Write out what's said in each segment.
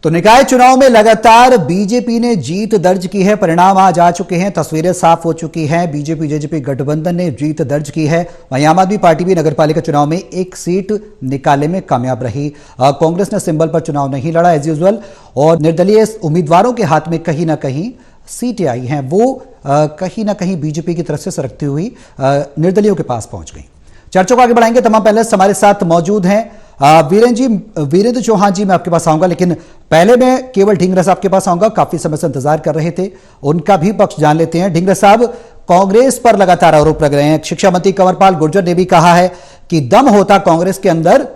तो निकाय चुनाव में लगातार बीजेपी ने जीत दर्ज की है। परिणाम आज आ चुके हैं, तस्वीरें साफ हो चुकी हैं। बीजेपी जेजेपी गठबंधन ने जीत दर्ज की है। वहीं आम आदमी पार्टी भी नगरपालिका चुनाव में एक सीट निकालने में कामयाब रही। कांग्रेस ने सिंबल पर चुनाव नहीं लड़ा एज यूजुअल, और निर्दलीय उम्मीदवारों के हाथ में कहीं ना कहीं सीटें आई हैं, वो कहीं ना कहीं बीजेपी की तरफ से सरकती हुई निर्दलीयों के पास पहुंच गई। चर्चा को आगे बढ़ाएंगे। तमाम पैनलिस्ट हमारे साथ मौजूद हैं। वीरेंद्र चौहान जी, मैं आपके पास आऊंगा, लेकिन पहले मैं केवल ढींगरा साहब के पास आऊंगा। काफी समय से इंतजार कर रहे थे, उनका भी पक्ष जान लेते हैं। ढींगरा साहब, कांग्रेस पर लगातार आरोप लग रहे हैं। शिक्षा मंत्री कंवरपाल गुर्जर ने भी कहा है कि दम होता कांग्रेस के अंदर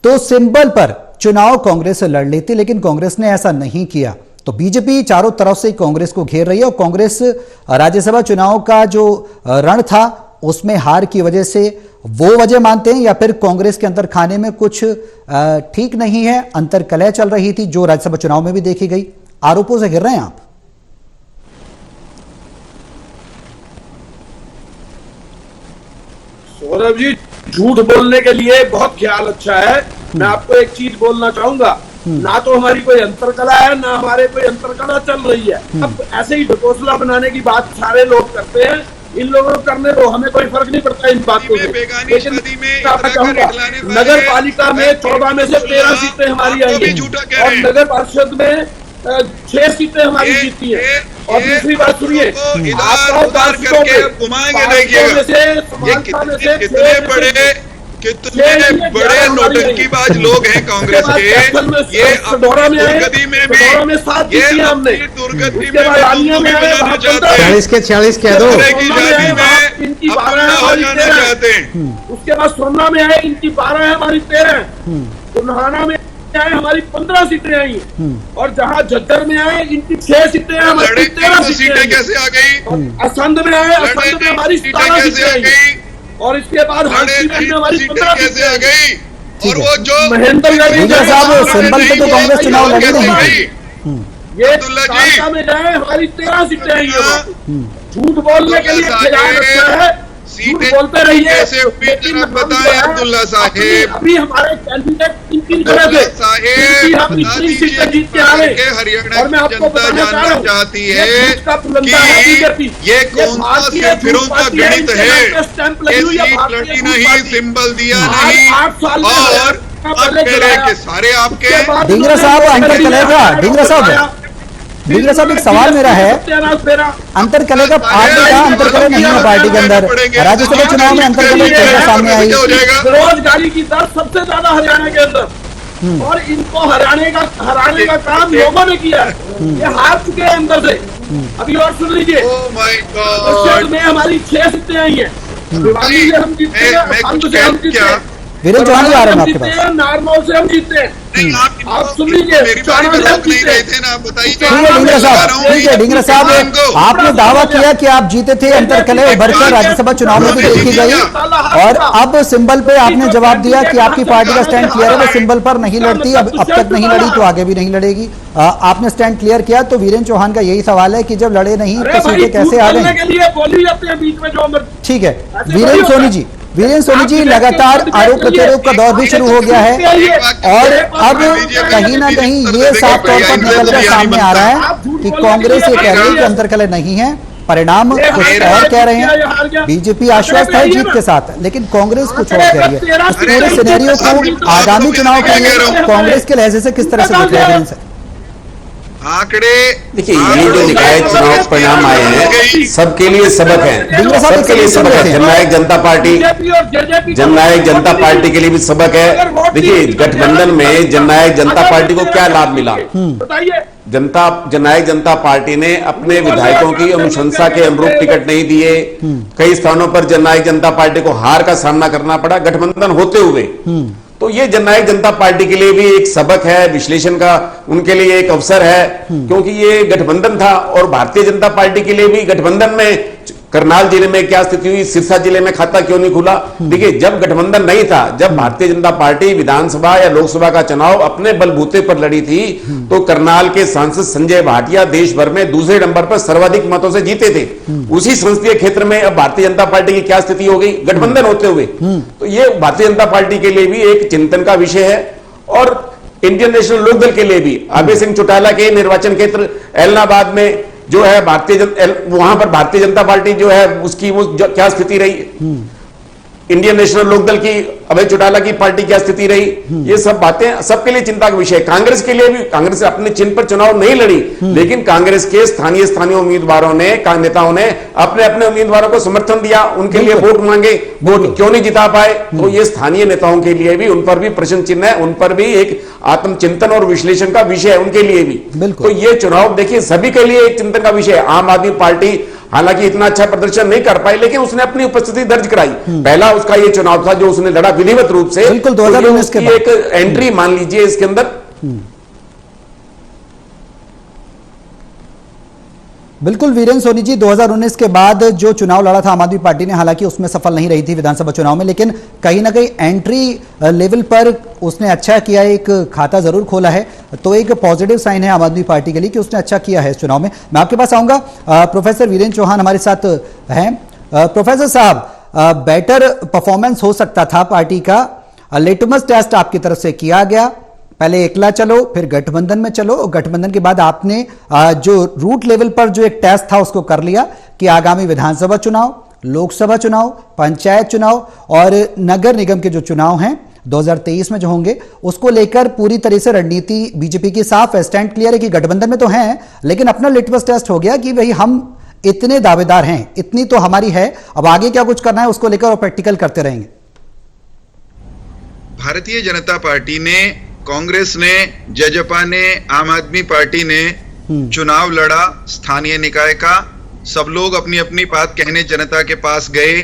तो सिंबल पर चुनाव कांग्रेस लड़ लेती, लेकिन कांग्रेस ने ऐसा नहीं किया। तो बीजेपी चारों तरफ से कांग्रेस को घेर रही है, और कांग्रेस राज्यसभा चुनाव का जो रण था उसमें हार की वजह से वो वजह मानते हैं, या फिर कांग्रेस के अंदर खाने में कुछ ठीक नहीं है, अंतर्कलह चल रही थी जो राज्यसभा चुनाव में भी देखी गई। आरोपों से घिर रहे हैं आप। सौरभ जी, झूठ बोलने के लिए बहुत ख्याल अच्छा है। मैं आपको एक चीज बोलना चाहूंगा, ना तो हमारी कोई अंतरकला है, ना हमारे कोई अंतरकला चल रही है। अब ऐसे ही ढकोसला बनाने की बात सारे लोग करते हैं, इन लोगों को करने दो, हमें कोई फर्क नहीं पड़ता इन बातों से। लेकिन नगर पालिका में 14 में से 13 सीटें हमारी आई हैं, और नगर परिषद में 6 सीटें हमारी जीती है। और दूसरी बात सुनिए, कितने बड़े नोटंकीबाज लोग हैं कांग्रेस के। ये दुर्गति में भी हमने दुर्गति में 40 के 40 कह दो। चाहते हैं। उसके बाद सोमना में आए, इनकी 12 है, हमारी 13 है। बुल्हाना में आए, हमारी 15 सीटें आई हैं। और जहाँ झज्जर में आए, इनकी 6 सीटें हैं, हमारी 13 सीटें कैसे आ गई। असंध में आए, असंध में हमारी 17 सीटें आई हैं। और इसके बाद हमारी 15 कैसे आ गई। और वो जो महेंद्रगढ़ साहब सिंबल पे तो कांग्रेस चुनाव लड़ी नहीं, ये कालका में जाए, हमारी 13 सीटें आई हैं। झूठ बोलने के लिए खिलाफ अच्छा है, झूठ बोलते रहिए। लेकिन बताएं अब्दुल्ला साहेब, अभी हमारे कैंडिडेट 3 खड़े थे, हम इतनी सीटें जीत के आ गए। और मैं आपको बताना चाहती है कि ये कौन सा फिरों का गणित है। लड़की नहीं, सिंबल दिया नहीं, और सारे आपके। ढींगरा साहब, ढींगरा साहब, एक सवाल मेरा है, अंतरकलह का आपने कहा अंतरकलह नहीं है पार्टी के अंदर, राज्यसभा चुनाव में अंतरकलह सामने आई। बेरोजगारी की दर सबसे ज्यादा हरियाणा के अंदर, और इनको हराने का काम लोगों ने किया है। ये हार चुके हैं अंदर से। अभी और सुन लीजिए, में हमारी 6 सीटें आई हैं। भिवानी से हम जीतते हैं, वीरेंद्र चौहान जी आ रहे हैं आपके पास। नारनौल से हम जीतते हैं। आप सुन लीजिए, ढींगरा साहब, आपने दावा किया कि आप जीते थे, अंतरकलह उभरकर राज्यसभा चुनाव में भी देखी गई, और अब सिंबल पे आपने जवाब दिया कि आपकी पार्टी का स्टैंड क्लियर है, वो सिंबल पर नहीं लड़ती, अब तक नहीं लड़ी तो आगे भी नहीं लड़ेगी। आपने स्टैंड क्लियर किया। तो वीरेंद्र चौहान का यही सवाल है कि जब लड़े नहीं तो सीटें कैसे आ गई। ठीक है, वीरेंद्र सोनी जी, लगातार आरोप प्रत्यारोप का दौर भी शुरू हो गया है, और अब कहीं ना कहीं ये साफ तौर पर निकलकर सामने आ रहा है कि कांग्रेस ये कह रही है कि अंतरकलह नहीं है, परिणाम कुछ और कह रहे हैं। बीजेपी आश्वस्त है जीत के साथ, लेकिन कांग्रेस कुछ और कह रही है। इस पूरे सिनेरियो को आगामी चुनाव के लिए कांग्रेस के लहजे से किस तरह से देख रहे हैं? आंकड़े देखिए, ये जो निकाय चुनाव परिणाम आए हैं सबके लिए सबक है, सबके लिए सबक है। जननायक जनता पार्टी के लिए भी सबक है। देखिए, गठबंधन में जननायक जनता पार्टी को क्या लाभ मिला। जननायक जनता पार्टी ने अपने विधायकों की अनुशंसा के अनुरूप टिकट नहीं दिए। कई स्थानों पर जननायक जनता पार्टी को हार का सामना करना पड़ा गठबंधन होते हुए। तो ये जननायक जनता पार्टी के लिए भी एक सबक है, विश्लेषण का उनके लिए एक अवसर है, क्योंकि ये गठबंधन था। और भारतीय जनता पार्टी के लिए भी गठबंधन में करनाल जिले में क्या स्थिति हुई, सिरसा जिले में खाता क्यों नहीं खुला। देखिए, जब गठबंधन नहीं था, जब भारतीय जनता पार्टी विधानसभा या लोकसभा का चुनाव अपने बलबूते पर लड़ी थी, तो करनाल के सांसद संजय भाटिया देश भर में दूसरे नंबर पर सर्वाधिक मतों से जीते थे। उसी संसदीय क्षेत्र में अब भारतीय जनता पार्टी की क्या स्थिति हो गई गठबंधन होते हुए। तो ये भारतीय जनता पार्टी के लिए भी एक चिंतन का विषय है। और इंडियन नेशनल लोकदल के लिए भी अभय सिंह चौटाला के निर्वाचन क्षेत्र एलनाबाद में जो है वहां पर भारतीय जनता पार्टी जो है उसकी वो क्या स्थिति रही, इंडियन नेशनल लोकदल की अभय चौटाला की पार्टी क्या स्थिति रही, ये सब बातें सबके लिए चिंता का विषय है। कांग्रेस के लिए भी, कांग्रेस अपने चिन्ह पर चुनाव नहीं लड़ी, लेकिन कांग्रेस के स्थानीय उम्मीदवारों ने, नेताओं ने अपने अपने उम्मीदवारों को समर्थन दिया, उनके लिए वोट मांगे, वोट क्यों नहीं जिता पाए, तो ये स्थानीय नेताओं के लिए भी, उन पर भी प्रश्न चिन्ह है, उन पर भी एक आत्मचिंतन और विश्लेषण का विषय है उनके लिए भी। तो ये चुनाव देखिए सभी के लिए एक चिंतन का विषय है। आम आदमी पार्टी हालांकि इतना अच्छा प्रदर्शन नहीं कर पाई, लेकिन उसने अपनी उपस्थिति दर्ज कराई। पहला उसका ये चुनाव था जो उसने लड़ा विधिवत रूप से, बिल्कुल 2019 के बाद एक एंट्री मान लीजिए इसके अंदर। बिल्कुल वीरेंद्र सोनी जी, 2019 के बाद जो चुनाव लड़ा था आम आदमी पार्टी ने, हालांकि उसमें सफल नहीं रही थी विधानसभा चुनाव में, लेकिन कहीं ना कहीं एंट्री लेवल पर उसने अच्छा किया, एक खाता जरूर खोला है, तो एक पॉजिटिव साइन है आम आदमी पार्टी के लिए कि उसने अच्छा किया है इस चुनाव में। मैं आपके पास आऊंगा, प्रोफेसर वीरेंद्र चौहान हमारे साथ हैं। प्रोफेसर साहब, बेटर परफॉर्मेंस हो सकता था पार्टी का, लिटमस टेस्ट आपकी तरफ से किया गया, पहले एकला चलो फिर गठबंधन में चलो, और गठबंधन के बाद आपने जो रूट लेवल पर जो एक टेस्ट था उसको कर लिया कि आगामी विधानसभा चुनाव, लोकसभा चुनाव, पंचायत चुनाव और नगर निगम के जो चुनाव हैं 2023 में जो होंगे, उसको लेकर पूरी तरह से रणनीति बीजेपी की साफ है, स्टैंड क्लियर है कि गठबंधन में तो हैं, लेकिन अपना लिटमस टेस्ट हो गया कि भाई हम इतने दावेदार हैं, इतनी तो हमारी है, अब आगे क्या कुछ करना है उसको लेकर और प्रैक्टिकल करते रहेंगे। भारतीय जनता पार्टी ने, कांग्रेस ने, जजपा ने, आम आदमी पार्टी ने चुनाव लड़ा स्थानीय निकाय का। सब लोग अपनी अपनी बात कहने जनता के पास गए,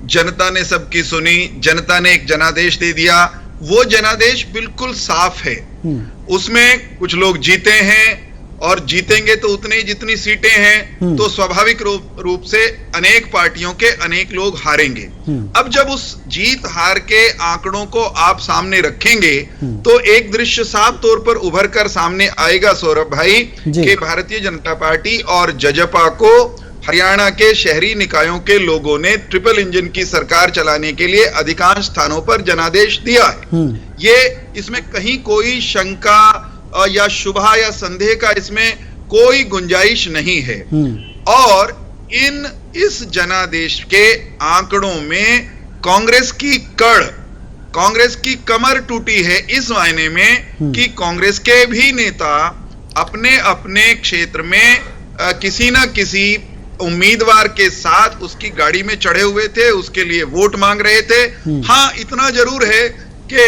जनता ने सबकी सुनी, जनता ने एक जनादेश दे दिया। वो जनादेश बिल्कुल साफ है, उसमें कुछ लोग जीते हैं और जीतेंगे तो उतनी जितनी सीटें हैं, तो स्वाभाविक रूप से अनेक पार्टियों के अनेक लोग हारेंगे। अब जब उस जीत हार के आंकड़ों को आप सामने रखेंगे तो एक दृश्य साफ तौर पर उभर कर सामने आएगा सौरभ भाई, कि भारतीय जनता पार्टी और जजपा को हरियाणा के शहरी निकायों के लोगों ने ट्रिपल इंजन की सरकार चलाने के लिए अधिकांश स्थानों पर जनादेश दिया है। ये इसमें कहीं कोई शंका या शुभा या संदेह का इसमें कोई गुंजाइश नहीं है। और इस जनादेश के आंकड़ों में कांग्रेस की कमर टूटी है, इस मायने में कि कांग्रेस के भी नेता अपने अपने क्षेत्र में किसी ना किसी उम्मीदवार के साथ उसकी गाड़ी में चढ़े हुए थे, उसके लिए वोट मांग रहे थे। हाँ, इतना जरूर है कि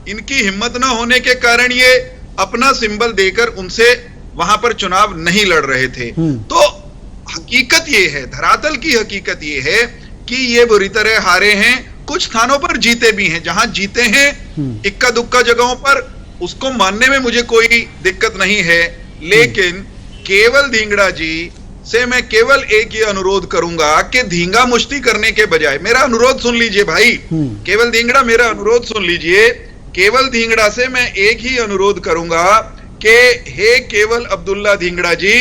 इनकी हिम्मत न होने के कारण ये अपना सिंबल देकर उनसे वहां पर चुनाव नहीं लड़ रहे थे। तो हकीकत ये है, धरातल की हकीकत ये है कि ये बुरी तरह हारे हैं। कुछ स्थानों पर जीते भी हैं, जहां जीते हैं इक्का दुक्का जगहों पर, उसको मानने में मुझे कोई दिक्कत नहीं है। लेकिन केवल धिंगड़ा जी से मैं केवल एक ही अनुरोध करूंगा कि धींगा मुश्ती करने के बजाय, मेरा अनुरोध सुन लीजिए भाई, केवल धिंगड़ा मेरा अनुरोध सुन लीजिए, केवल धिंगड़ा से मैं एक ही अनुरोध करूंगा कि हे केवल अब्दुल्ला धिंगड़ा जी,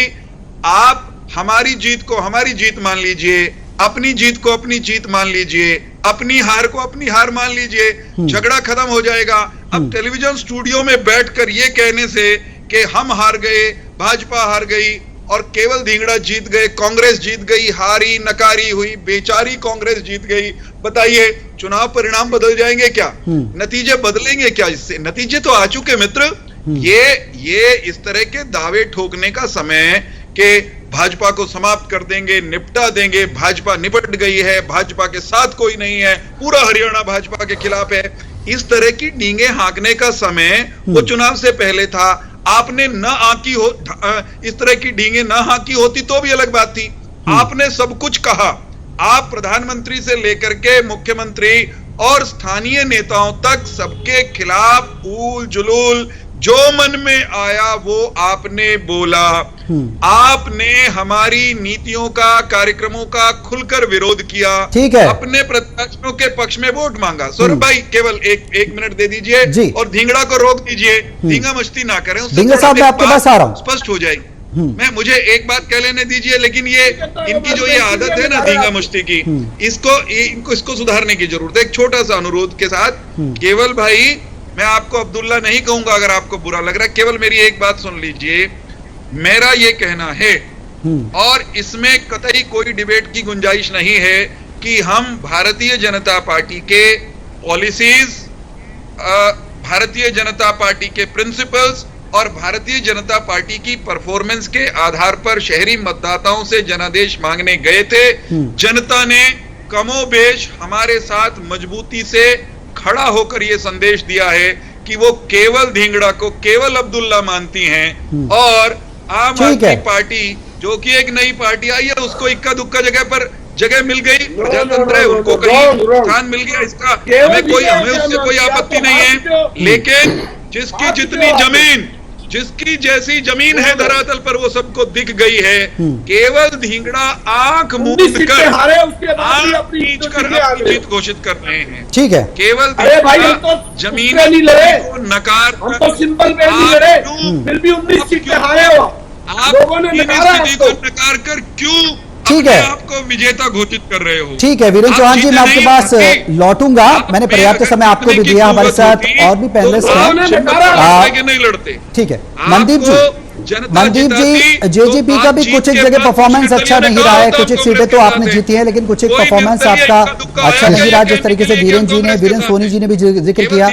आप हमारी जीत को हमारी जीत मान लीजिए, अपनी जीत को अपनी जीत मान लीजिए, अपनी हार को अपनी हार मान लीजिए, झगड़ा खत्म हो जाएगा। अब टेलीविजन स्टूडियो में बैठकर ये कहने से कि हम हार गए, भाजपा हार गई और केवल धिंगड़ा जीत गए, कांग्रेस जीत गई, हारी नकारी हुई, बेचारी कांग्रेस जीत गई, बताइए चुनाव परिणाम बदल जाएंगे क्या? नतीजे बदलेंगे क्या? इससे नतीजे तो आ चुके मित्र। ये इस तरह के दावे ठोकने का समय कि भाजपा को समाप्त कर देंगे, निपटा देंगे, भाजपा निपट गई है, भाजपा के साथ कोई नहीं है, पूरा हरियाणा भाजपा के खिलाफ है, इस तरह की डींगे हाँकने का समय वो चुनाव से पहले था। आपने न आंकी हो, इस तरह की डींगे न हाँकी होती तो भी अलग बात थी। आपने सब कुछ कहा, आप प्रधानमंत्री से लेकर के मुख्यमंत्री और स्थानीय नेताओं तक सबके खिलाफ ऊल जुलूल जो मन में आया वो आपने बोला। आपने हमारी नीतियों का, कार्यक्रमों का खुलकर विरोध किया, ठीक है, अपने प्रत्याशियों के पक्ष में वोट मांगा। सौरभ भाई केवल एक मिनट दे दीजिए और धिंगड़ा को रोक दीजिए, धींगा मस्ती ना करें, साहब मैं आपके पास आ रहा हूं, स्पष्ट हो जाएगी। मुझे एक बात कह लेने दीजिए, लेकिन ये इनकी जो ये आदत है ना धींगा मस्ती की, इसको सुधारने की जरूरत है। एक छोटा सा अनुरोध के साथ, केवल भाई मैं आपको अब्दुल्ला नहीं कहूंगा अगर आपको बुरा लग रहा है, केवल मेरी एक बात सुन लीजिए। मेरा ये कहना है और इसमें कतई कोई डिबेट की गुंजाइश नहीं है कि हम भारतीय जनता पार्टी के पॉलिसीज, भारतीय जनता पार्टी के प्रिंसिपल्स और भारतीय जनता पार्टी की परफॉर्मेंस के आधार पर शहरी मतदाताओं से जनादेश मांगने गए थे। जनता ने कमोबेश हमारे साथ मजबूती से खड़ा होकर यह संदेश दिया है कि वो केवल धिंगड़ा को केवल अब्दुल्ला मानती हैं और आम आदमी पार्टी जो कि एक नई पार्टी आई है उसको इक्का दुक्का जगह मिल गई, प्रजातंत्र है, उनको कहीं स्थान मिल गया, इसका हमें उससे कोई आपत्ति नहीं है। लेकिन जिसकी जितनी जमीन, जिसकी जैसी जमीन है धरातल पर वो सबको दिख गई है, केवल धिंगड़ा आंख मूंद कर अपनी जीत घोषित कर रहे हैं। ठीक है, केवल जमीन को नकार नकार कर क्यों ठीक है आपको विजेता घोषित कर रहे हो। ठीक है वीरेंद्र चौहान जी, मैं आपके पास लौटूंगा। मैंने पर्याप्त समय आपको भी दिया, हमारे साथ और भी पैनलिस्ट हैं, नहीं लड़ते। ठीक है मनदीप जी, जेजेपी का भी कुछ एक जगह परफॉर्मेंस अच्छा नहीं रहा है, कुछ एक सीटें तो आपने जीती है लेकिन कुछ एक परफॉर्मेंस आपका अच्छा नहीं रहा, जिस तरीके से वीरेंद्र सोनी जी ने भी जिक्र किया।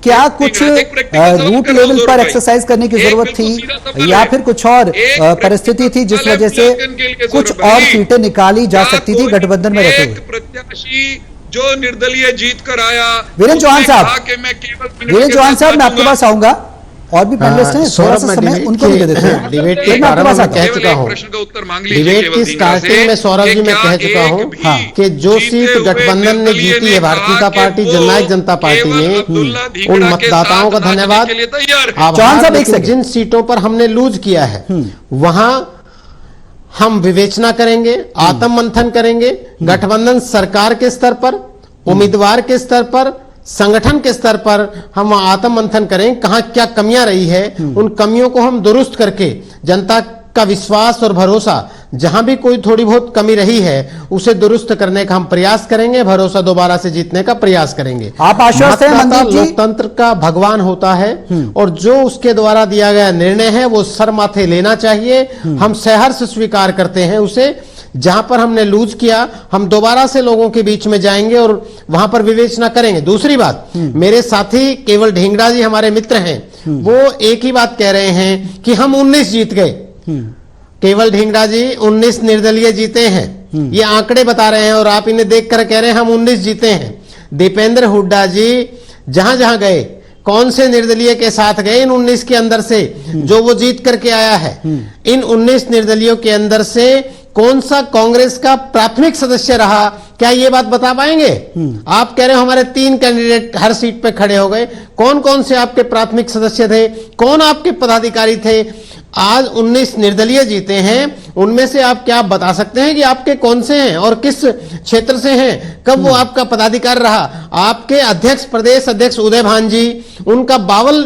क्या कुछ रूट लेवल पर एक्सरसाइज करने की जरूरत थी या फिर कुछ और परिस्थिति थी जिस वजह से कुछ और सीटें निकाली जा सकती थी गठबंधन में रहते हुए? प्रत्याशी जो निर्दलीय जीत कर आया, वीरेंद्र चौहान साहब, मैं आपके पास आऊंगा, और भी पैनलिस्ट हैं, थोड़ा सा समय उनको भी दे देते हैं। डिबेट के प्रारंभ में कह चुका हूँ, डिबेट की स्टार्टिंग में सौरभ जी मैं कह चुका हूँ कि जो सीट गठबंधन ने जीती है भारतीय जनता पार्टी, जननायक जनता पार्टी ने, उन मतदाताओं का धन्यवाद, आभार। लेकिन जिन सीटों पर हमने लूज किया है वहां हम विवेचना करेंगे, आत्म मंथन करेंगे, गठबंधन सरकार के स्तर पर, उम्मीदवार के स्तर पर, संगठन के स्तर पर हम आत्म मंथन करें, कहां क्या कमियां रही है, उन कमियों को हम दुरुस्त करके जनता का विश्वास और भरोसा, जहां भी कोई थोड़ी बहुत कमी रही है उसे दुरुस्त करने का हम प्रयास करेंगे, भरोसा दोबारा से जीतने का प्रयास करेंगे। आप आश्वस्त हैं मनदीप जी? लोकतंत्र का भगवान होता है और जो उसके द्वारा दिया गया निर्णय है वो सर माथे लेना चाहिए। हम सहर्ष स्वीकार करते हैं उसे। जहां पर हमने लूज किया हम दोबारा से लोगों के बीच में जाएंगे और वहां पर विवेचना करेंगे। दूसरी बात, मेरे साथी केवल ढींगड़ा जी हमारे मित्र हैं, वो एक ही बात कह रहे हैं कि हम 19 जीत गए। केवल ढींगड़ा जी 19 निर्दलीय जीते हैं, ये आंकड़े बता रहे हैं और आप इन्हें देखकर कह रहे हैं हम 19 जीते हैं। दीपेंद्र हुड्डा जी जहां जहां गए, कौन से निर्दलीय के साथ गए इन 19 के अंदर से जो वो जीत करके आया है? इन 19 निर्दलीयों के अंदर से कौन सा कांग्रेस का प्राथमिक सदस्य रहा? क्या ये बात बता पाएंगे? आप कह रहे हो हमारे 3 कैंडिडेट हर सीट पे खड़े हो गए, कौन कौन से आपके प्राथमिक सदस्य थे, कौन आपके पदाधिकारी थे? आज 19 निर्दलीय जीते हैं, उनमें से आप क्या बता सकते हैं कि आपके कौन से हैं और किस क्षेत्र से हैं? कब वो आपका पदाधिकारी रहा? आपके अध्यक्ष, प्रदेश अध्यक्ष उदय भान जी, उनका 52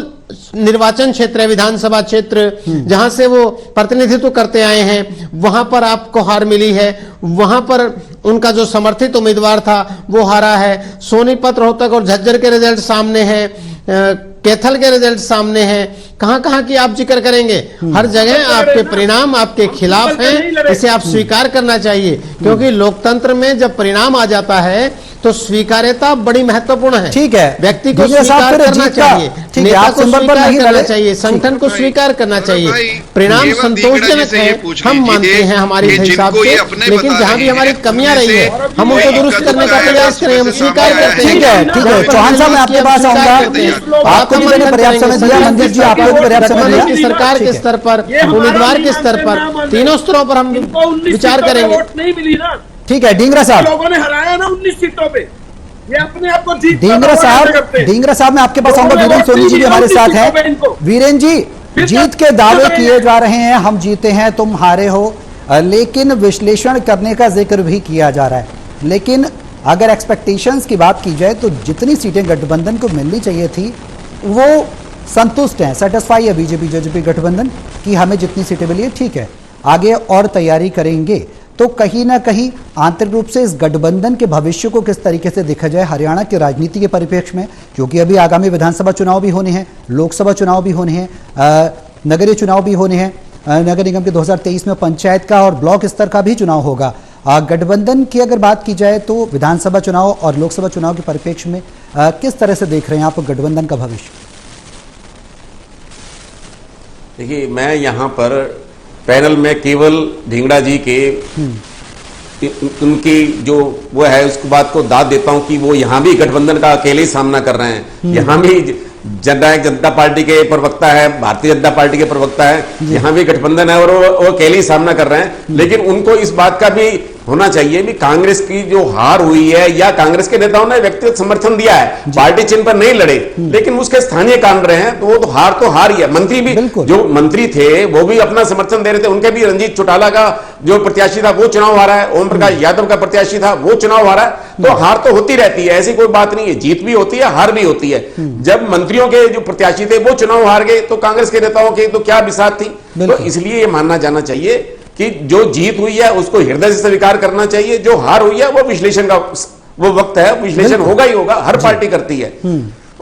निर्वाचन क्षेत्र है, विधानसभा क्षेत्र जहां से वो प्रतिनिधित्व करते आए हैं, वहां पर आपको हार मिली है। वहां पर उनका जो समर्थित उम्मीदवार था वो हारा है। सोनीपत, रोहतक और झज्जर के रिजल्ट सामने हैं, कैथल के रिजल्ट सामने हैं। कहां कहां की आप जिक्र करेंगे? हर जगह आपके परिणाम आपके खिलाफ हैं, इसे आप स्वीकार करना चाहिए, क्योंकि लोकतंत्र में जब परिणाम आ जाता है तो स्वीकार्यता बड़ी महत्वपूर्ण है। ठीक है, व्यक्ति को स्वीकार करना चाहिए, नेता को स्वीकार करना चाहिए, संगठन को स्वीकार करना चाहिए। परिणाम संतोषजनक है, हम मानते हैं हमारे हिसाब से, लेकिन जहां भी हमारी कमियां रही है हम उनको दुरुस्त करने का प्रयास करें, हम स्वीकार करते हैं। ठीक है चौहान साहब, मैं आपके पास आऊंगा। आपको भी मैंने पर्याप्त समय दिया, मनदीप जी आपको भी पर्याप्त समय दिया। सरकार के स्तर पर, उम्मीदवार के स्तर पर, तीनों स्तरों पर हम विचार करेंगे। नहीं मिली ना। ठीक है ढींगरा साहब, लोगों ने हराया ना 19 सीटों पे, ये अपने आप को जीत। ढींगरा साहब मैं आपके पास आऊंगा। वीरेंद्र सोनी जी भी हमारे साथ हैं। वीरेंद्र जी, जीत के दावे किए जा रहे हैं, हम जीते हैं तुम हारे हो, लेकिन विश्लेषण करने का जिक्र भी किया जा रहा है। लेकिन अगर एक्सपेक्टेशंस की बात की जाए तो जितनी सीटें गठबंधन को मिलनी चाहिए थी वो संतुष्ट हैं, सेटिस्फाई है बीजेपी जेजेपी गठबंधन की हमें जितनी सीटें मिली है, ठीक है, आगे और तैयारी करेंगे। तो कहीं ना कहीं आंतरिक रूप से इस गठबंधन के भविष्य को किस तरीके से देखा जाए हरियाणा की राजनीति के परिप्रेक्ष्य में, क्योंकि अभी आगामी विधानसभा चुनाव भी होने हैं, लोकसभा चुनाव भी होने हैं, नगरीय चुनाव भी होने हैं, नगर निगम के 2023 में पंचायत का और ब्लॉक स्तर का भी चुनाव होगा। गठबंधन की अगर बात की जाए तो विधानसभा चुनाव और लोकसभा चुनाव के परिप्रेक्ष्य में किस तरह से देख रहे हैं आप गठबंधन का भविष्य? देखिए, मैं यहाँ पर पैनल में केवल ढींगड़ा जी के उनकी जो वो है उसको बात को दाद देता हूं कि वो यहाँ भी गठबंधन का अकेले ही सामना कर रहे हैं। यहाँ भी जननायक जनता पार्टी के प्रवक्ता है, भारतीय जनता पार्टी के प्रवक्ता है, यहाँ भी गठबंधन है और वो अकेले ही सामना कर रहे हैं। लेकिन उनको इस बात का भी होना चाहिए कि कांग्रेस की जो हार हुई है या कांग्रेस के नेताओं ने व्यक्तिगत समर्थन दिया है, पार्टी चिन्ह पर नहीं लड़े, लेकिन उसके स्थानीय कारण रहे हैं, तो वो तो हार ही है। मंत्री भी जो मंत्री थे वो भी अपना समर्थन दे रहे थे, उनके भी रणजीत चौटाला का जो प्रत्याशी था वो चुनाव हारा है, ओम प्रकाश यादव का प्रत्याशी था वो चुनाव हारा है। तो हार तो होती रहती है, ऐसी कोई बात नहीं है, जीत भी होती है, हार भी होती है। जब मंत्रियों के जो प्रत्याशी थे वो चुनाव हार गए तो कांग्रेस के नेताओं की तो क्या बिसात थी। तो इसलिए ये मानना जाना चाहिए कि जो जीत हुई है उसको हृदय से स्वीकार करना चाहिए, जो हार हुई है वो विश्लेषण का वो वक्त है, विश्लेषण होगा ही होगा, हर पार्टी करती है।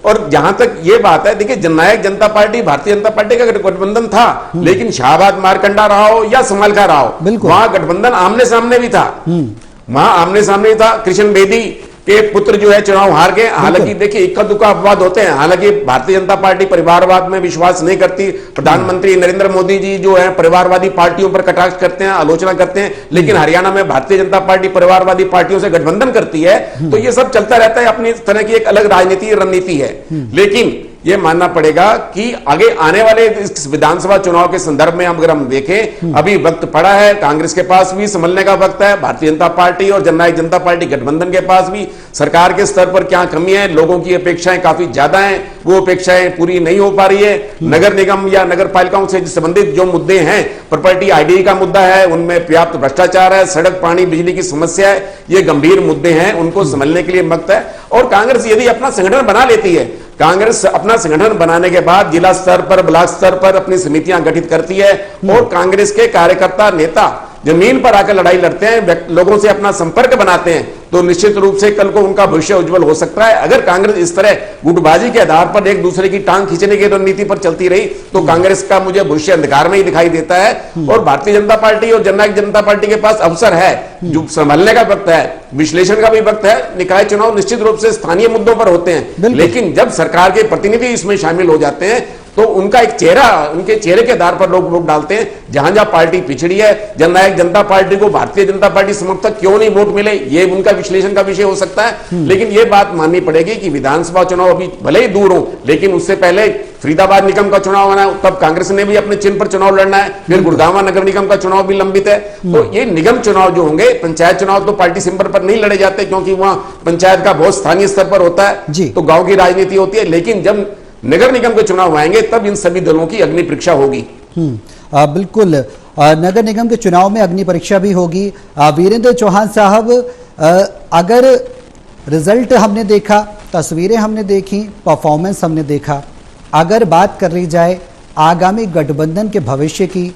और जहां तक ये बात है, देखिए जननायक जनता पार्टी भारतीय जनता पार्टी का गठबंधन था, लेकिन शाहबाद मारकंडा रहा हो या समालखा रहा हो, वहां गठबंधन आमने सामने भी था, वहां आमने सामने था। कृष्ण बेदी के पुत्र जो है चुनाव हार गए। हालांकि देखिए इक्का दुक्का अपवाद होते हैं, हालांकि भारतीय जनता पार्टी परिवारवाद में विश्वास नहीं करती। प्रधानमंत्री नरेंद्र मोदी जी जो है परिवारवादी पार्टियों पर कटाक्ष करते हैं, आलोचना करते हैं, लेकिन हरियाणा में भारतीय जनता पार्टी परिवारवादी पार्टियों से गठबंधन करती है। तो ये सब चलता रहता है, अपनी तरह की एक अलग राजनीति रणनीति है। लेकिन ये मानना पड़ेगा कि आगे आने वाले इस विधानसभा चुनाव के संदर्भ में अगर हम देखें, अभी वक्त पड़ा है, कांग्रेस के पास भी संभलने का वक्त है, भारतीय जनता पार्टी और जननायक जनता पार्टी गठबंधन के पास भी सरकार के स्तर पर क्या कमी है, लोगों की अपेक्षाएं काफी ज्यादा हैं, वो अपेक्षाएं पूरी नहीं हो पा रही है। नगर निगम या नगर पालिकाओं से संबंधित जो मुद्दे हैं, प्रॉपर्टी आईडी का मुद्दा है, उनमें पर्याप्त भ्रष्टाचार है, सड़क पानी बिजली की समस्या है, ये गंभीर मुद्दे हैं, उनको संभलने के लिए वक्त है। और कांग्रेस यदि अपना संगठन बना लेती है, कांग्रेस अपना संगठन बनाने के बाद जिला स्तर पर ब्लॉक स्तर पर अपनी समितियां गठित करती है और कांग्रेस के कार्यकर्ता नेता जमीन पर आकर लड़ाई लड़ते हैं, लोगों से अपना संपर्क बनाते हैं, तो निश्चित रूप से कल को उनका भविष्य उज्जवल हो सकता है। अगर कांग्रेस इस तरह गुटबाजी के आधार पर एक दूसरे की टांग खींचने की रणनीति पर चलती रही तो कांग्रेस का मुझे भविष्य अंधकार में ही दिखाई देता है। और भारतीय जनता पार्टी और जननायक जनता पार्टी के पास अवसर है, जो संभलने का वक्त है, विश्लेषण का भी वक्त है। निकाय चुनाव निश्चित रूप से स्थानीय मुद्दों पर होते हैं, लेकिन जब सरकार के प्रतिनिधि इसमें शामिल हो जाते हैं तो उनका एक चेहरा, उनके चेहरे के आधार पर लोग वोट डालते हैं। जहां जहां पार्टी पिछड़ी है, जननायक जनता पार्टी को भारतीय जनता पार्टी समर्थक क्यों नहीं वोट मिले, ये उनका विश्लेषण का विषय हो सकता है। लेकिन ये बात माननी पड़ेगी कि विधानसभा चुनाव अभी भले ही दूर हो, लेकिन उससे पहले फरीदाबाद निगम का चुनाव होना है, तब कांग्रेस ने भी अपने चिन्ह पर चुनाव लड़ना है, फिर गुड़गांव नगर निगम का चुनाव भी लंबित है। तो ये निगम चुनाव जो होंगे, पंचायत चुनाव तो पार्टी सिंबल पर नहीं लड़े जाते, क्योंकि वहां पंचायत का बहुत स्थानीय स्तर पर होता है, तो गांव की राजनीति होती है। लेकिन जब नगर निगम के चुनाव आएंगे तब इन सभी दलों की अग्नि परीक्षा होगी। बिल्कुल, नगर निगम के चुनाव में अग्नि परीक्षा भी होगी। वीरेंद्र चौहान साहब, अगर रिजल्ट हमने देखा, तस्वीरें हमने देखी, परफॉर्मेंस हमने देखा, अगर बात कर ली जाए आगामी गठबंधन के भविष्य की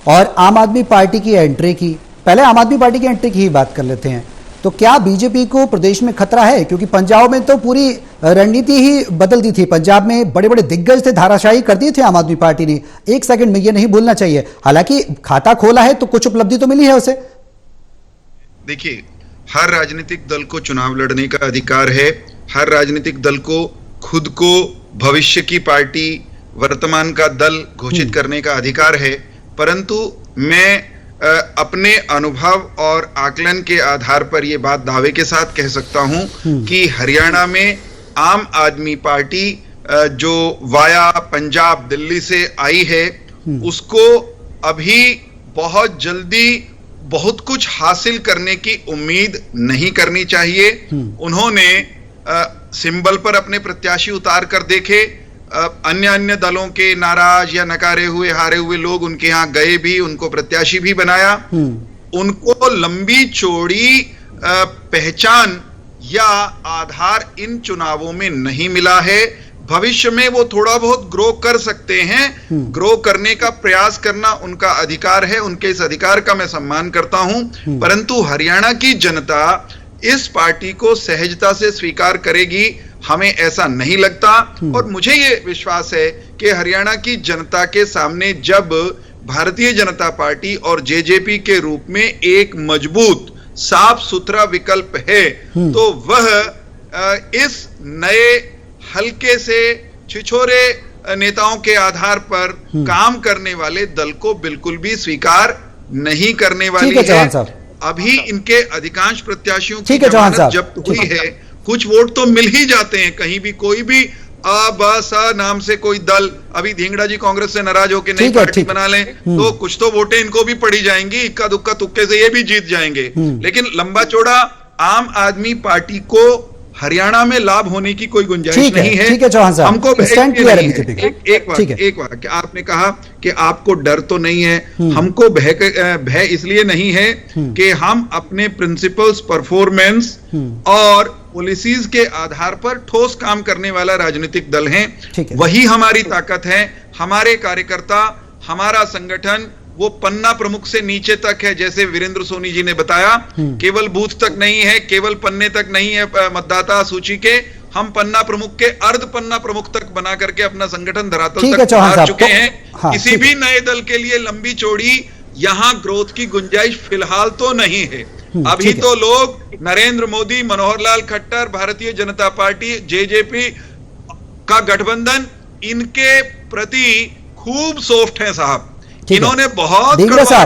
और आम आदमी पार्टी की एंट्री की, पहले आम आदमी पार्टी की एंट्री की ही बात कर लेते हैं, तो क्या बीजेपी को प्रदेश में खतरा है? क्योंकि पंजाब में तो पूरी रणनीति ही बदल दी थी, पंजाब में बड़े बड़े दिग्गज थे, धाराशाही कर दिए थे आम आदमी पार्टी ने। एक सेकंड में ये नहीं भूलना चाहिए, हालांकि खाता खोला है तो कुछ उपलब्धि तो मिली है उसे। देखिए, हर राजनीतिक दल को चुनाव लड़ने का अधिकार है, हर राजनीतिक दल को खुद को भविष्य की पार्टी, वर्तमान का दल घोषित करने का अधिकार है। परंतु मैं अपने अनुभव और आकलन के आधार पर यह बात दावे के साथ कह सकता हूं कि हरियाणा में आम आदमी पार्टी जो वाया पंजाब दिल्ली से आई है, उसको अभी बहुत जल्दी बहुत कुछ हासिल करने की उम्मीद नहीं करनी चाहिए। उन्होंने सिंबल पर अपने प्रत्याशी उतार कर देखे, अन्य दलों के नाराज या नकारे हुए हारे हुए लोग उनके यहां गए भी, उनको प्रत्याशी भी बनाया। उनको लंबी चौड़ी पहचान या आधार इन चुनावों में नहीं मिला है। भविष्य में वो थोड़ा बहुत ग्रो कर सकते हैं। ग्रो करने का प्रयास करना उनका अधिकार है, उनके इस अधिकार का मैं सम्मान करता हूं, परंतु हरियाणा की जनता इस पार्टी को सहजता से स्वीकार करेगी, हमें ऐसा नहीं लगता। और मुझे ये विश्वास है कि हरियाणा की जनता के सामने जब भारतीय जनता पार्टी और जेजेपी के रूप में एक मजबूत साफ सुथरा विकल्प है, तो वह इस नए हल्के से छिछोरे नेताओं के आधार पर काम करने वाले दल को बिल्कुल भी स्वीकार नहीं करने वाली है। अभी इनके अधिकांश प्रत्याशियों की जमानत जब्त हुई है, कुछ वोट तो मिल ही जाते हैं, कहीं भी कोई भी नाम से कोई दल अभी धिंगड़ा जी कांग्रेस से नाराज होकर नई पार्टी बना लें तो कुछ तो वोटें इनको भी पड़ी जाएंगी, इक्का दुक्का तुक्के से ये भी जीत जाएंगे। लेकिन लंबा चौड़ा आम आदमी पार्टी को हरियाणा में लाभ होने की कोई गुंजाइश नहीं है। ठीक है चौहान साहब, हमको एक बात आपने कहा कि आपको डर तो नहीं है, हमको भय इसलिए नहीं है कि हम अपने प्रिंसिपल्स, परफॉर्मेंस और पॉलिसीज के आधार पर ठोस काम करने वाला राजनीतिक दल है, वही हमारी ताकत है। हमारे कार्यकर्ता, हमारा संगठन वो पन्ना प्रमुख से नीचे तक है, जैसे वीरेंद्र सोनी जी ने बताया, केवल बूथ तक नहीं है, केवल पन्ने तक नहीं है मतदाता सूची के, हम पन्ना प्रमुख के अर्ध पन्ना प्रमुख तक बना करके अपना संगठन धरातल तक पहुंच चुके हैं। किसी भी नए दल के लिए लंबी चौड़ी यहां ग्रोथ की गुंजाइश फिलहाल तो नहीं है। अभी तो लोग नरेंद्र मोदी, मनोहर लाल खट्टर, भारतीय जनता पार्टी, जेजेपी का गठबंधन, इनके प्रति खूब सॉफ्ट है साहब। इन्होंने बहुत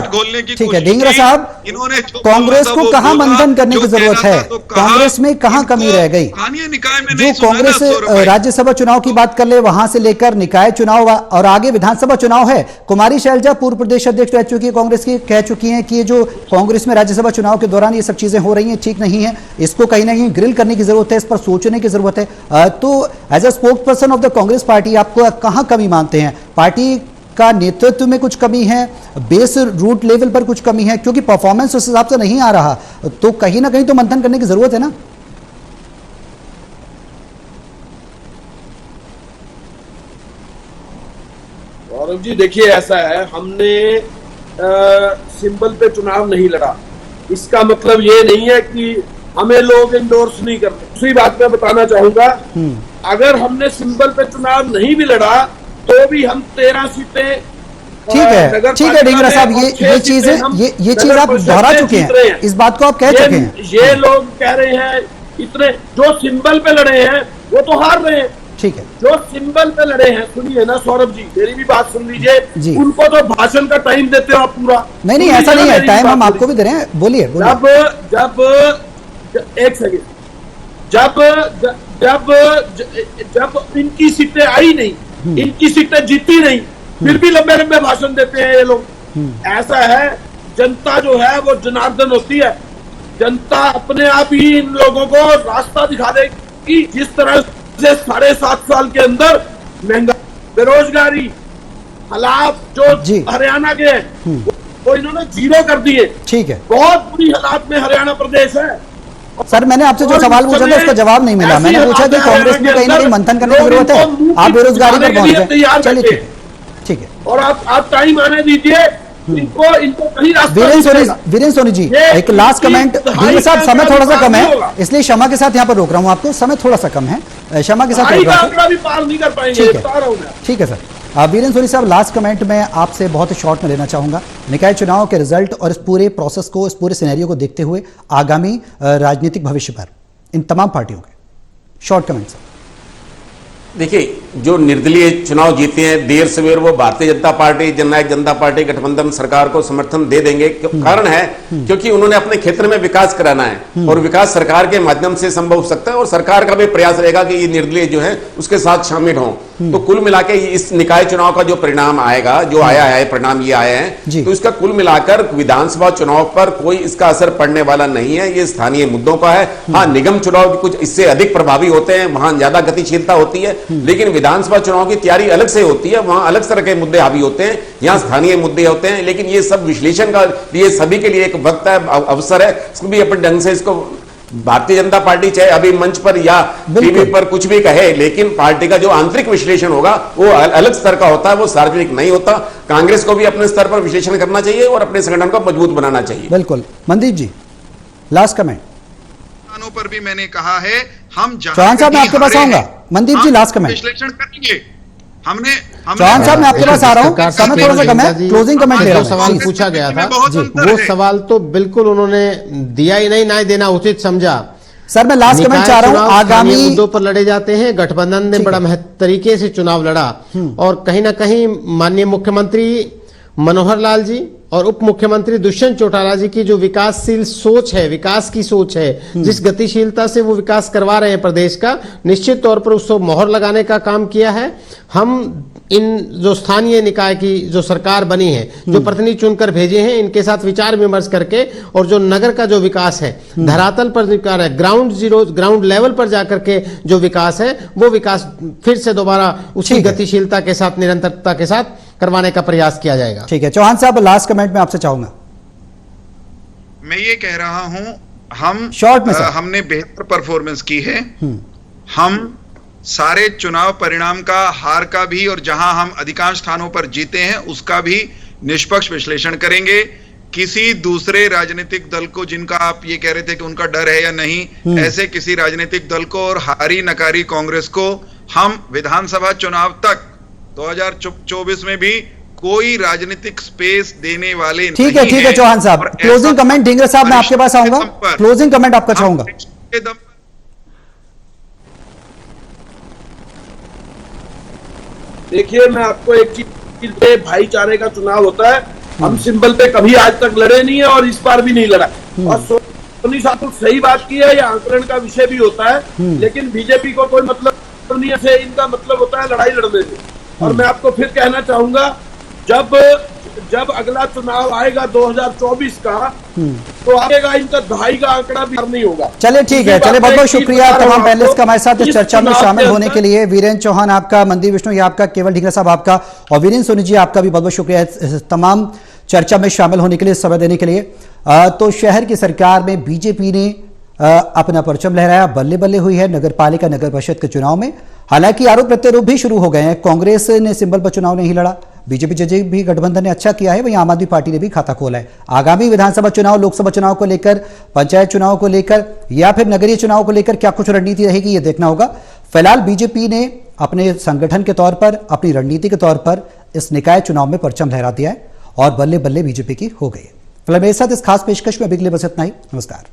खोलने की ठीक है ढींगरा साहब, इन्होंने कांग्रेस को कहां मंथन करने की जरूरत है? कांग्रेस में कहां कमी रह गई? स्थानीय निकाय में जो कांग्रेस राज्यसभा चुनाव की बात कर ले, वहां से लेकर निकाय चुनाव और आगे विधानसभा चुनाव है। कुमारी शैलजा पूर्व प्रदेश अध्यक्ष रह चुकी है कांग्रेस की, कह चुकी हैं कि ये जो कांग्रेस में राज्यसभा चुनाव के दौरान ये सब चीजें हो रही हैं ठीक नहीं है, इसको कहीं ना कहीं ग्रिल करने की जरूरत है, इस पर सोचने की जरूरत है। तो as a spokesperson of the Congress party आपको कहां कमी मानते हैं? पार्टी का नेतृत्व में कुछ कमी है, बेस रूट लेवल पर कुछ कमी है, क्योंकि परफॉर्मेंस उस हिसाब से नहीं आ रहा, तो कहीं ना कहीं तो मंथन करने की जरूरत है ना। गौरव जी देखिए, ऐसा है, हमने सिंबल पे चुनाव नहीं लड़ा, इसका मतलब ये नहीं है कि हमें लोग इंडोर्स नहीं करते। दूसरी बात मैं बताना चाहूंगा, अगर हमने सिंबल पे चुनाव नहीं भी लड़ा तो भी हम 13 सीटें, ठीक है ढींगरा साहब, ये चीज आप दोहरा चुके हैं, इस बात को आप कह चुके हैं। ये लोग कह रहे हैं इतने, जो सिंबल पे लड़े हैं वो तो हार रहे हैं। ठीक है, जो सिंबल पे लड़े हैं, सुनिए ना सौरभ जी, मेरी भी बात सुन लीजिए, उनको तो भाषण का टाइम देते हो आप पूरा। नहीं ऐसा नहीं है, टाइम हम आपको भी दे रहे हैं, बोलिए। जब एक सेकेंड, जब इनकी सीटें आई नहीं, इनकी सीटें जीती नहीं, फिर भी लंबे लंबे भाषण देते हैं ये लोग। ऐसा है, जनता जो है वो जनार्दन होती है, जनता अपने आप ही इन लोगों को रास्ता दिखा देगी। जिस तरह से 7.5 साल के अंदर महंगाई, बेरोजगारी हालात जो हरियाणा के हैं वो इन्होंने जीरो कर दिए। ठीक है, बहुत बुरी हालात में हरियाणा प्रदेश है। सर, मैंने आपसे जो सवाल पूछा था उसका जवाब नहीं मिला। मैंने पूछा कि कांग्रेस में कहीं ना कहीं मंथन करने की जरूरत है, आप बेरोजगारी पर पहुंचे। चलिए ठीक है, और आप टाइम आने दीजिए, इनको कहीं वीरेंद्र सोनी जी, एक लास्ट कमेंट। वीरेंद्र साहब, समय थोड़ा सा कम है, इसलिए क्षमा के साथ यहाँ पर रोक रहा हूँ आपको, समय थोड़ा सा कम है, क्षमा के साथ रोक रहा हूँ। ठीक है सर। वीरेंद्र सोनी साहब, लास्ट कमेंट मैं आपसे बहुत ही शॉर्ट में लेना चाहूंगा, निकाय चुनाव के रिजल्ट और इस पूरे प्रोसेस को, इस पूरे सिनेरियो को देखते हुए आगामी राजनीतिक भविष्य पर इन तमाम पार्टियों के शॉर्ट कमेंट सर। देखिए, जो निर्दलीय चुनाव जीते हैं, देर सवेर वो भारतीय जनता पार्टी, जननायक जनता पार्टी गठबंधन सरकार को समर्थन दे देंगे। कारण है क्योंकि उन्होंने अपने क्षेत्र में विकास कराना है और विकास सरकार के माध्यम से संभव हो सकता है, और सरकार का भी प्रयास रहेगा कि ये निर्दलीय जो है उसके साथ शामिल हों। तो कुल मिलाकर इस निकाय चुनाव का जो परिणाम आएगा, जो आया है परिणाम ये आए हैं, तो इसका कुल मिलाकर विधानसभा चुनाव पर कोई इसका असर पड़ने वाला नहीं है। ये स्थानीय मुद्दों का है। हाँ, निगम चुनाव कुछ इससे अधिक प्रभावी होते हैं, वहां ज्यादा गतिशीलता होती है, लेकिन विधानसभा चुनाव की तैयारी अलग से होती है, वहां अलग तरह के मुद्दे हावी होते हैं, यहाँ स्थानीय मुद्दे होते हैं। लेकिन ये सब विश्लेषण का लिए सभी के लिए एक वक्त है, अवसर है, इसको भी अपने ढंग से इसको भारतीय जनता पार्टी चाहे अभी मंच पर या टीवी पर कुछ भी कहे, लेकिन पार्टी का जो आंतरिक विश्लेषण होगा वो अलग स्तर का होता है, वो सार्वजनिक नहीं होता। कांग्रेस को भी अपने स्तर पर विश्लेषण करना चाहिए और अपने संगठन को मजबूत बनाना चाहिए। बिल्कुल। मनदीप जी, लास्ट कमेंट। पर भी मैंने कहा है, हम चौहान साहब मैं आपके पास आऊंगा। मनदीप जी, लास्ट कमेंट। विश्लेषण करेंगे। हमने चौहान साहब मैं आपके पास आ रहा हूं, समय थोड़ा सा कम है, क्लोजिंग कमेंट ले रहा हूं। सवाल पूछा गया था बहुत अंतर वो है। सवाल तो बिल्कुल उन्होंने दिया ही नहीं, ना ही देना उचित समझा। सर मैं लास्ट कमेंट चाह रहा हूं। आगामी मुद्दों पर लड़े जाते हैं। गठबंधन ने बड़ा महत्वपूर्ण तरीके से चुनाव लड़ा और कहीं ना कहीं माननीय मुख्यमंत्री मनोहर लाल जी और उप मुख्यमंत्री दुष्यंत चौटाला जी की जो विकासशील सोच है, विकास की सोच है, जिस गतिशीलता से वो विकास करवा रहे हैं प्रदेश का, निश्चित तौर पर उसको मोहर लगाने का काम किया है। हम इन जो स्थानीय निकाय की जो सरकार बनी है, जो प्रतिनिधि चुनकर भेजे हैं, इनके साथ विचार विमर्श करके और जो नगर का जो विकास है, धरातल पर विकास है, ग्राउंड लेवल पर जाकर के जो विकास है, वो विकास फिर से दोबारा उसी गतिशीलता के साथ, निरंतरता के साथ करवाने का प्रयास किया जाएगा। ठीक है चौहान साहब, लास्ट कमेंट में आपसे चाहूंगा। मैं ये कह रहा हूं, हम शॉर्ट में सर। हमने बेहतर परफॉर्मेंस की है। हम सारे चुनाव परिणाम का, हार का भी, और जहां हम अधिकांश स्थानों पर जीते हैं उसका भी निष्पक्ष विश्लेषण करेंगे। किसी दूसरे राजनीतिक दल को, जिनका आप ये कह रहे थे कि उनका डर है या नहीं, ऐसे किसी राजनीतिक दल को और हारी नकारी कांग्रेस को हम विधानसभा चुनाव तक 2024 में भी कोई राजनीतिक स्पेस देने वाले नहीं हैं। ठीक है चौहान साहब, क्लोजिंग कमेंट। ढींगरा साहब मैं आपके पास आऊंगा, क्लोजिंग कमेंट आपका चाहूंगा। देखिए मैं आपको एक चीज पे, भाईचारे का चुनाव होता है। हम सिंबल पे कभी आज तक लड़े नहीं है और इस बार भी नहीं लड़ा। और सोनी साहब तो सही बात की है, यह आंकलन का विषय भी होता है, लेकिन बीजेपी को कोई मतलब नहीं है। इनका मतलब होता है लड़ाई लड़ने से। और मैं आपको फिर कहना चाहूंगा, जब अगला चुनाव आएगा 2024 का, तो आएगा इनका दहाई का आंकड़ा भी नहीं होगा। चलिए ठीक है, चलिए बहुत बहुत शुक्रिया तमाम पैनलिस्ट का हमारे साथ इस चर्चा में शामिल होने के लिए। वीरेंद्र चौहान आपका, मनदीप विष्णु ये आपका, केवल ढींगरा साहब आपका, और वीरेंद्र सोनी जी आपका भी बहुत बहुत शुक्रिया तमाम चर्चा में शामिल होने के लिए, समय देने के लिए। तो शहर की सरकार में बीजेपी ने अपना परचम लहराया, बल्ले बल्ले हुई है नगर पालिका, नगर परिषद के चुनाव में। हालांकि आरोप प्रत्यारोप भी शुरू हो गए हैं। कांग्रेस ने सिंबल पर चुनाव नहीं लड़ा, बीजेपी जेजेपी गठबंधन ने अच्छा किया है, वहीं आम आदमी पार्टी ने भी खाता खोला है। आगामी विधानसभा चुनाव, लोकसभा चुनाव को लेकर, पंचायत चुनाव को लेकर या फिर नगरीय चुनाव को लेकर क्या कुछ रणनीति रहेगी, ये देखना होगा। फिलहाल बीजेपी ने अपने संगठन के तौर पर, अपनी रणनीति के तौर पर इस निकाय चुनाव में परचम लहरा दिया है और बल्ले बल्ले बीजेपी की हो गई है। फिलहाल मेरे साथ इस खास पेशकश में अभी के लिए बस इतना ही। नमस्कार।